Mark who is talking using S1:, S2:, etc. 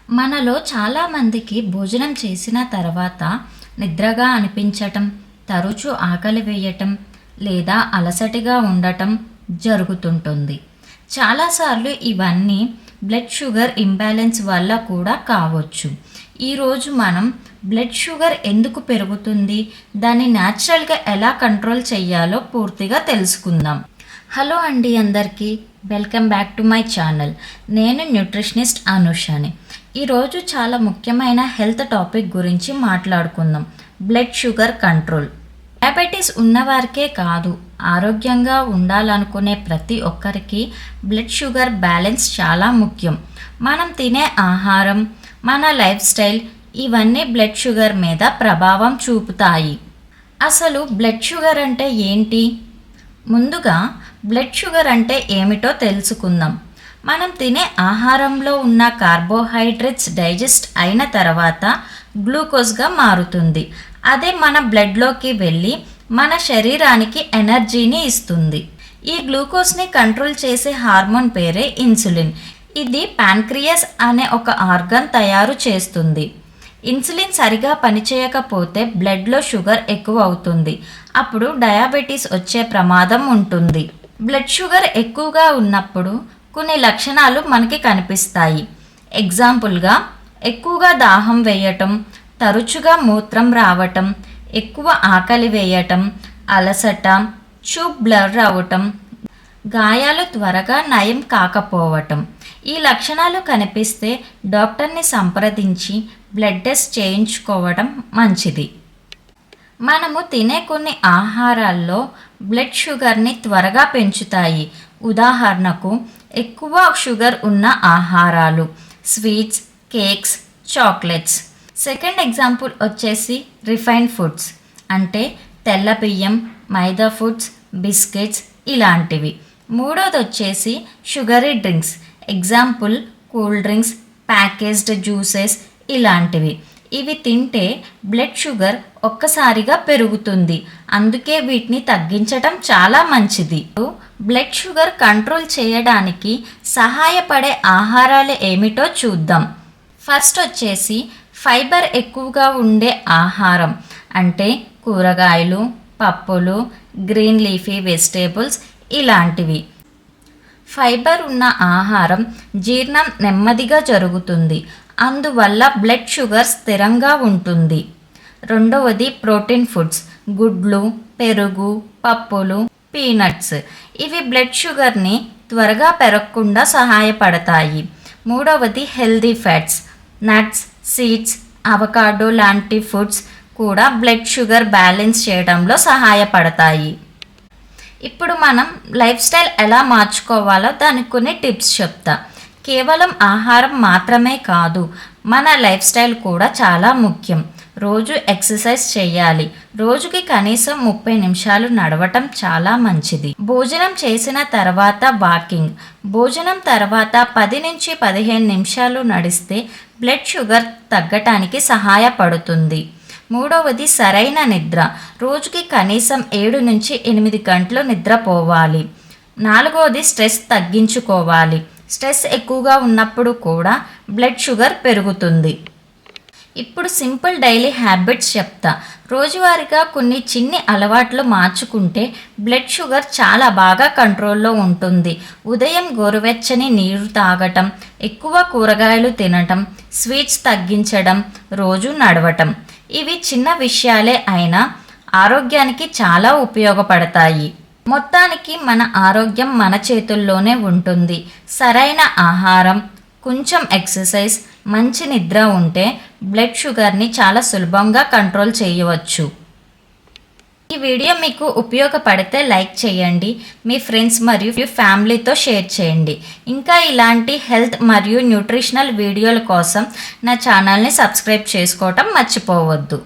S1: మనలో చాలామందికి భోజనం చేసిన తర్వాత నిద్రగా అనిపించటం, తరచూ ఆకలి వేయటం లేదా అలసటగా ఉండటం జరుగుతుంటుంది. చాలాసార్లు ఇవన్నీ బ్లడ్ షుగర్ ఇంబ్యాలెన్స్ వల్ల కూడా కావచ్చు. ఈరోజు మనం బ్లడ్ షుగర్ ఎందుకు పెరుగుతుంది, దాన్ని న్యాచురల్గా ఎలా కంట్రోల్ చేయాలో పూర్తిగా తెలుసుకుందాం. హలో అండి అందరికీ, welcome back to my channel. నేను న్యూట్రిషనిస్ట్ అనుషాని. ఈరోజు చాలా ముఖ్యమైన హెల్త్ టాపిక్ గురించి మాట్లాడుకుందాం, బ్లడ్ షుగర్ కంట్రోల్. డయాబెటీస్ ఉన్నవారికే కాదు, ఆరోగ్యంగా ఉండాలనుకునే ప్రతి ఒక్కరికి బ్లడ్ షుగర్ బ్యాలెన్స్ చాలా ముఖ్యం. మనం తినే ఆహారం, మన లైఫ్ స్టైల్ ఇవన్నీ బ్లడ్ షుగర్ మీద ప్రభావం చూపుతాయి. అసలు బ్లడ్ షుగర్ అంటే ఏంటి? ముందుగా బ్లడ్ షుగర్ అంటే ఏమిటో తెలుసుకుందాం. మనం తినే ఆహారంలో ఉన్న కార్బోహైడ్రేట్స్ డైజెస్ట్ అయిన తర్వాత గ్లూకోజ్గా మారుతుంది. అదే మన బ్లడ్లోకి వెళ్ళి మన శరీరానికి ఎనర్జీని ఇస్తుంది. ఈ గ్లూకోజ్ని కంట్రోల్ చేసే హార్మోన్ పేరే ఇన్సులిన్. ఇది ప్యాంక్రియాస్ అనే ఒక ఆర్గన్ తయారు చేస్తుంది. ఇన్సులిన్ సరిగా పనిచేయకపోతే బ్లడ్లో షుగర్ ఎక్కువ అవుతుంది. అప్పుడు డయాబెటీస్ వచ్చే ప్రమాదం ఉంటుంది. బ్లడ్ షుగర్ ఎక్కువగా ఉన్నప్పుడు కొన్ని లక్షణాలు మనకి కనిపిస్తాయి. ఎగ్జాంపుల్గా ఎక్కువగా దాహం వేయటం, తరచుగా మూత్రం రావటం, ఎక్కువ ఆకలి వేయటం, అలసట, చూపు బ్లర్ అవటం, గాయాలు త్వరగా నయం కాకపోవటం. ఈ లక్షణాలు కనిపిస్తే డాక్టర్ని సంప్రదించి బ్లడ్ టెస్ట్ చేయించుకోవడం మంచిది. మనము తినే కొన్ని ఆహారాల్లో బ్లడ్ షుగర్ని త్వరగా పెంచుతాయి. ఉదాహరణకు ఎక్కువ షుగర్ ఉన్న ఆహారాలు, sweets, cakes, chocolates. Second example వచ్చేసి రిఫైన్డ్ ఫుడ్స్, అంటే తెల్ల బియ్యం, మైదా ఫుడ్స్, బిస్కెట్స్ ఇలాంటివి. మూడోది వచ్చేసి sugary drinks, example cool drinks, packaged juices ఇలాంటివి. ఇవి తింటే బ్లడ్ షుగర్ ఒక్కసారిగా పెరుగుతుంది, అందుకే వీటిని తగ్గించటం చాలా మంచిది. బ్లడ్ షుగర్ కంట్రోల్ చేయడానికి సహాయపడే ఆహారాలు ఏమిటో చూద్దాం. ఫస్ట్ వచ్చేసి ఫైబర్ ఎక్కువగా ఉండే ఆహారం, అంటే కూరగాయలు, పప్పులు, గ్రీన్ లీఫీ వెజిటేబుల్స్ ఇలాంటివి. ఫైబర్ ఉన్న ఆహారం జీర్ణం నెమ్మదిగా జరుగుతుంది, అందువల్ల బ్లడ్ షుగర్ స్థిరంగా ఉంటుంది. రెండవది ప్రోటీన్ ఫుడ్స్, గుడ్లు, పెరుగు, పప్పులు, పీనట్స్. ఇవి బ్లడ్ షుగర్ని త్వరగా పెరగకుండా సహాయపడతాయి. మూడవది healthy fats, nuts, seeds, avocado లాంటి ఫుడ్స్ కూడా బ్లడ్ షుగర్ బ్యాలెన్స్ చేయడంలో సహాయపడతాయి. ఇప్పుడు మనం లైఫ్ స్టైల్ ఎలా మార్చుకోవాలో దానికి కొన్ని టిప్స్ చెప్తా. కేవలం ఆహారం మాత్రమే కాదు, మన లైఫ్ స్టైల్ కూడా చాలా ముఖ్యం. రోజు ఎక్సర్సైజ్ చేయాలి. రోజుకి కనీసం 30 నిమిషాలు నడవటం చాలా మంచిది. భోజనం చేసిన తర్వాత వాకింగ్. భోజనం తర్వాత 10 నుంచి 15 నిమిషాలు నడిస్తే బ్లడ్ షుగర్ తగ్గటానికి సహాయపడుతుంది. మూడవది సరైన నిద్ర. రోజుకి కనీసం 7 నుంచి 8 గంటలు నిద్రపోవాలి. నాలుగవది స్ట్రెస్ తగ్గించుకోవాలి. స్ట్రెస్ ఎక్కువగా ఉన్నప్పుడు కూడా బ్లడ్ షుగర్ పెరుగుతుంది. ఇప్పుడు సింపుల్ డైలీ హ్యాబిట్స్ చెప్తా. రోజువారీగా కొన్ని చిన్ని అలవాట్లు మార్చుకుంటే బ్లడ్ షుగర్ చాలా బాగా కంట్రోల్లో ఉంటుంది. ఉదయం గోరువెచ్చని నీరు తాగటం, ఎక్కువ కూరగాయలు తినటం, స్వీట్స్ తగ్గించడం, రోజు నడవటం. ఇవి చిన్న విషయాలే అయినా ఆరోగ్యానికి చాలా ఉపయోగపడతాయి. మొత్తానికి మన ఆరోగ్యం మన చేతుల్లోనే ఉంటుంది. సరైన ఆహారం, కొంచెం ఎక్సర్సైజ్, మంచి నిద్ర ఉంటే బ్లడ్ షుగర్ని చాలా సులభంగా కంట్రోల్ చేయవచ్చు. ఈ వీడియో మీకు ఉపయోగపడితే లైక్ చేయండి, మీ ఫ్రెండ్స్ మరియు ఫ్యామిలీతో షేర్ చేయండి. ఇంకా ఇలాంటి హెల్త్ మరియు న్యూట్రిషనల్ వీడియోల కోసం నా ఛానల్ని సబ్స్క్రైబ్ చేసుకోవటం మర్చిపోవద్దు.